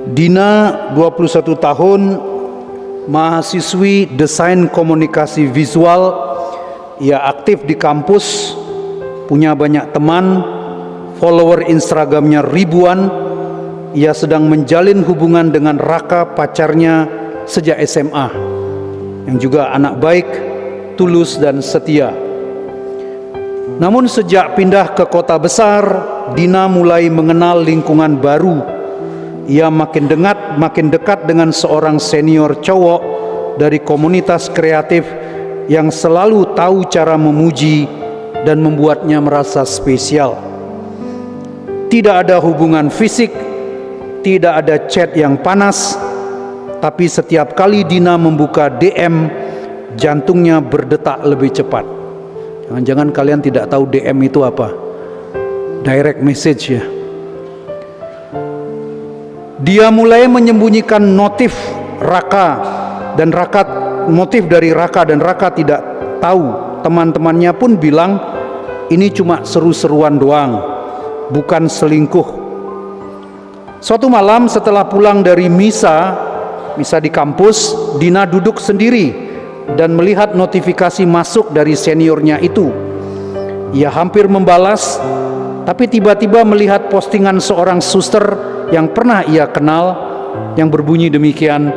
Dina 21 tahun, mahasiswi desain komunikasi visual. Ia aktif di kampus, punya banyak teman, follower Instagramnya ribuan. Ia sedang menjalin hubungan dengan Raka, pacarnya sejak SMA, yang juga anak baik, tulus dan setia. Namun sejak pindah ke kota besar, Dina mulai mengenal lingkungan baru. Ia makin dekat dengan seorang senior cowok dari komunitas kreatif yang selalu tahu cara memuji dan membuatnya merasa spesial. Tidak ada hubungan fisik, tidak ada chat yang panas, tapi setiap kali Dina membuka DM, jantungnya berdetak lebih cepat. Jangan-jangan kalian tidak tahu DM itu apa? Direct message ya. Dia mulai menyembunyikan notif Raka dan motif dari Raka, dan Raka tidak tahu. Teman-temannya pun bilang ini cuma seru-seruan doang, bukan selingkuh. Suatu malam setelah pulang dari misa di kampus, Dina duduk sendiri dan melihat notifikasi masuk dari seniornya itu. Ia hampir membalas, tapi tiba-tiba melihat postingan seorang suster yang pernah ia kenal yang berbunyi demikian: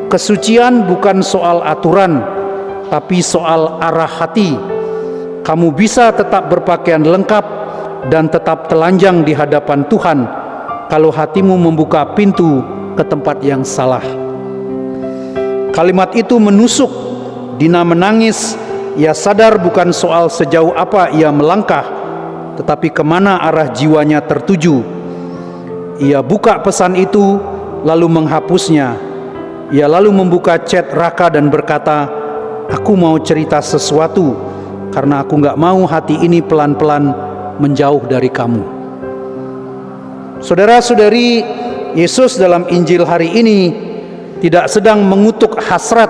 kesucian bukan soal aturan, tapi soal arah hati. Kamu bisa tetap berpakaian lengkap dan tetap telanjang di hadapan Tuhan kalau hatimu membuka pintu ke tempat yang salah. Kalimat itu menusuk. Dina menangis. Ia sadar bukan soal sejauh apa ia melangkah, tetapi kemana arah jiwanya tertuju. Ia buka pesan itu lalu menghapusnya. Ia lalu membuka chat Raka dan berkata, "Aku mau cerita sesuatu karena aku gak mau hati ini pelan-pelan menjauh dari kamu." Saudara-saudari, Yesus dalam Injil hari ini tidak sedang mengutuk hasrat,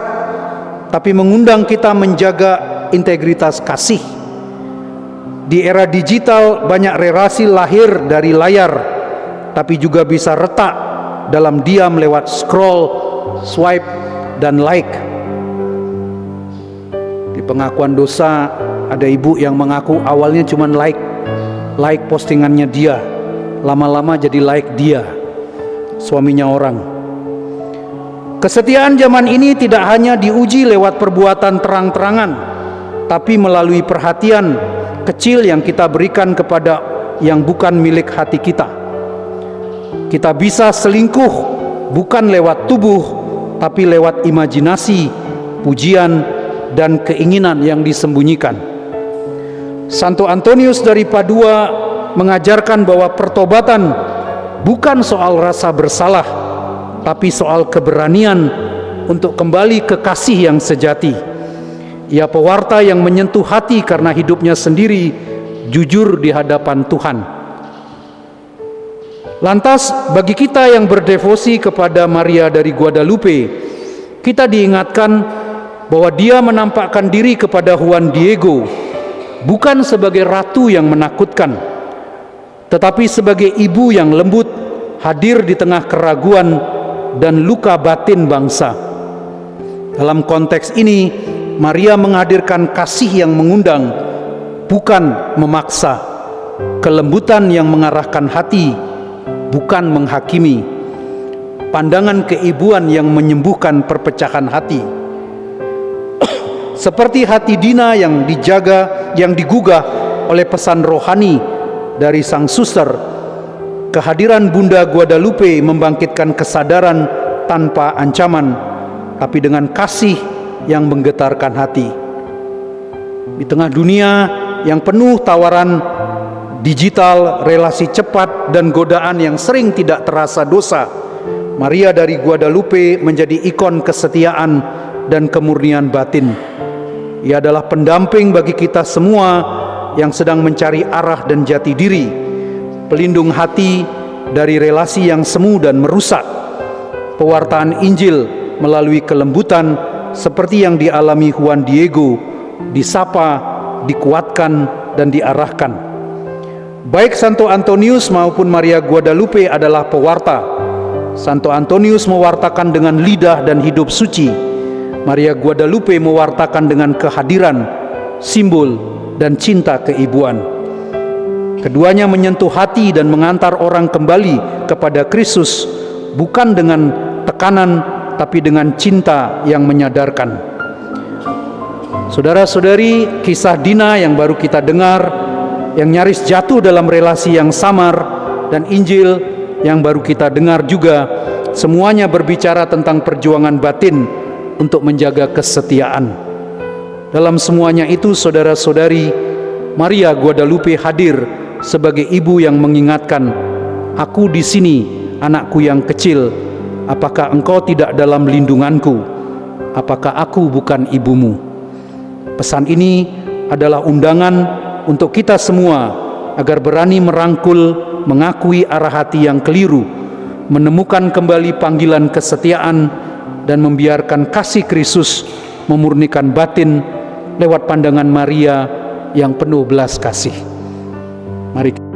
tapi mengundang kita menjaga integritas kasih. Di era digital, banyak relasi lahir dari layar, tapi juga bisa retak dalam diam lewat scroll, swipe, dan like. Di pengakuan dosa, ada ibu yang mengaku awalnya cuma like postingannya dia, lama-lama jadi like dia, suaminya orang. Kesetiaan zaman ini tidak hanya diuji lewat perbuatan terang-terangan, tapi melalui perhatian kecil yang kita berikan kepada yang bukan milik hati kita. Kita bisa selingkuh bukan lewat tubuh, tapi lewat imajinasi, pujian, dan keinginan yang disembunyikan. Santo Antonius dari Padua mengajarkan bahwa pertobatan bukan soal rasa bersalah, tapi soal keberanian untuk kembali ke kasih yang sejati. Ia pewarta yang menyentuh hati karena hidupnya sendiri jujur di hadapan Tuhan. Lantas bagi kita yang berdevosi kepada Maria dari Guadalupe, kita diingatkan bahwa dia menampakkan diri kepada Juan Diego bukan sebagai ratu yang menakutkan, tetapi sebagai ibu yang lembut, hadir di tengah keraguan dan luka batin bangsa. Dalam konteks ini, Maria menghadirkan kasih yang mengundang, bukan memaksa, kelembutan yang mengarahkan hati, bukan menghakimi, pandangan keibuan yang menyembuhkan perpecahan hati. Seperti hati Dina yang digugah oleh pesan rohani dari sang suster, kehadiran Bunda Guadalupe membangkitkan kesadaran tanpa ancaman, tapi dengan kasih yang menggetarkan hati. Di tengah dunia yang penuh tawaran digital, relasi cepat, dan godaan yang sering tidak terasa dosa, Maria dari Guadalupe menjadi ikon kesetiaan dan kemurnian batin. Ia adalah pendamping bagi kita semua yang sedang mencari arah dan jati diri, pelindung hati dari relasi yang semu dan merusak, pewartaan Injil melalui kelembutan seperti yang dialami Juan Diego, disapa, dikuatkan, dan diarahkan. Baik Santo Antonius maupun Maria Guadalupe adalah pewarta, Santo Antonius mewartakan dengan lidah dan hidup suci. Maria Guadalupe mewartakan dengan kehadiran, simbol, dan cinta keibuan. Keduanya menyentuh hati dan mengantar orang kembali kepada Kristus, bukan dengan tekanan, tapi dengan cinta yang menyadarkan. Saudara-saudari, kisah Dina yang baru kita dengar, yang nyaris jatuh dalam relasi yang samar, dan Injil yang baru kita dengar juga, semuanya berbicara tentang perjuangan batin untuk menjaga kesetiaan. Dalam semuanya itu, saudara-saudari, Maria Guadalupe hadir sebagai ibu yang mengingatkan, "Aku di sini, anakku yang kecil. Apakah engkau tidak dalam lindunganku? Apakah aku bukan ibumu?" Pesan ini adalah undangan untuk kita semua agar berani merangkul, mengakui arah hati yang keliru, menemukan kembali panggilan kesetiaan, dan membiarkan kasih Kristus memurnikan batin lewat pandangan Maria yang penuh belas kasih. Mari